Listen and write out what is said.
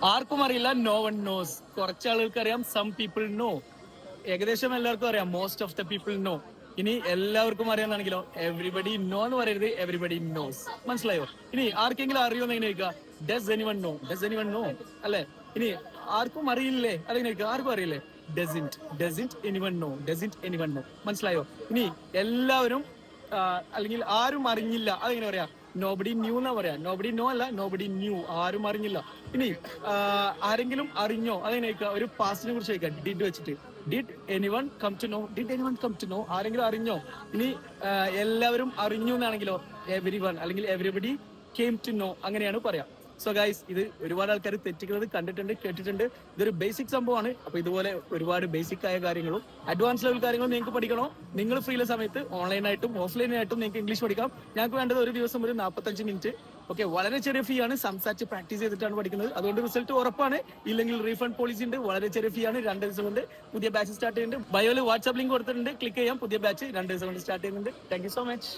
ആർക്കും അറിയില്ല, no one nose. കുറച്ച് ആളുകൾക്ക് അറിയാം, സം പീപ്പിൾ നോ. ഏകദേശം എല്ലാവർക്കും അറിയാം, most of the people know. ഇനി എല്ലാവർക്കും അറിയാന്നാണെങ്കിലോ, എവറിബഡി നോ എന്ന് പറയരുത്, എവറിബഡി നോസ്. മനസ്സിലായോ? ഇനി ആർക്കെങ്കിലും അറിയുമെന്ന് എങ്ങനെ ചോദിക്കുക, does anyone know, does anyone know അല്ലെ? ഇനി ആർക്കും അറിയില്ലേ, അതെങ്ങനെ ചോദിക്കുക, ആർക്കും അറിയില്ലേ, doesn't anyone know, doesn't anyone know. മനസ്സിലായോ? ഇനി എല്ലാവരും അല്ലെങ്കിൽ ആരും അറിഞ്ഞില്ല, അതെങ്ങനെ പറയാ, നോബഡി ന്യൂ എന്നാ പറയാ. നോബഡി നോ അല്ല, നോബഡി ന്യൂ, ആരും അറിഞ്ഞില്ല. ഇനി ആരെങ്കിലും അറിഞ്ഞോ, അതെങ്ങനെ ചോദിക്കുക, ഒരു പാസ്റ്റിനെ കുറിച്ച് ചോദിക്കുക, ഡിഡ് വെച്ചിട്ട്. Did anyone come to know, did anyone come to know, ആരെങ്കിലും അറിഞ്ഞോ? ഇനി എല്ലാവരും അറിഞ്ഞു എന്നാണെങ്കിലോ, എവരി വൺ അല്ലെങ്കിൽ എവരിബഡി കെയിം ടു നോ, അങ്ങനെയാണ് പറയാം. സോ ഗൈസ്, ഇത് ഒരുപാട് ആൾക്കാർ തെറ്റിക്കുന്നത് കണ്ടിട്ടുണ്ട്, കേട്ടിട്ടുണ്ട്. ഇതൊരു ബേസിക് സംഭവമാണ്. അപ്പൊ ഇതുപോലെ ഒരുപാട് ബേസിക് ആയ കാര്യങ്ങളും അഡ്വാൻസ് ലെവൽ കാര്യങ്ങളും നിങ്ങൾക്ക് പഠിക്കണോ, നിങ്ങൾ ഫ്രീ ഉള്ള സമയത്ത് ഓൺലൈനായിട്ടും ഓഫ്ലൈനായിട്ടും നിങ്ങൾക്ക് ഇംഗ്ലീഷ് പഠിക്കാം. ഞങ്ങൾക്ക് വേണ്ടത് ഒരു ദിവസം ഒരു 45 മിനിറ്റ്. ഓക്കെ, വളരെ ചെറിയ ഫീ ആണ്, സംസാരിച്ച് പ്രാക്ടീസ് ചെയ്തിട്ടാണ് പഠിക്കുന്നത്. അതുകൊണ്ട് റിസൾട്ട് ഉറപ്പാണ്. ഇല്ലെങ്കിൽ റീഫണ്ട് പോളിസി ഉണ്ട്. വളരെ ചെറിയ ഫീ ആണ്. 2 ദിവസം കൊണ്ട് പുതിയ ബാച്ച് സ്റ്റാർട്ട് ചെയ്യുന്നുണ്ട്. ബയോയിൽ വാട്സ്ആപ്പ് ലിങ്ക് കൊടുത്തിട്ടുണ്ട്, ക്ലിക്ക് ചെയ്യാം. പുതിയ ബാച്ച് 2 ദിവസം കൊണ്ട് സ്റ്റാർട്ട് ചെയ്യുന്നുണ്ട്. Thank you so much.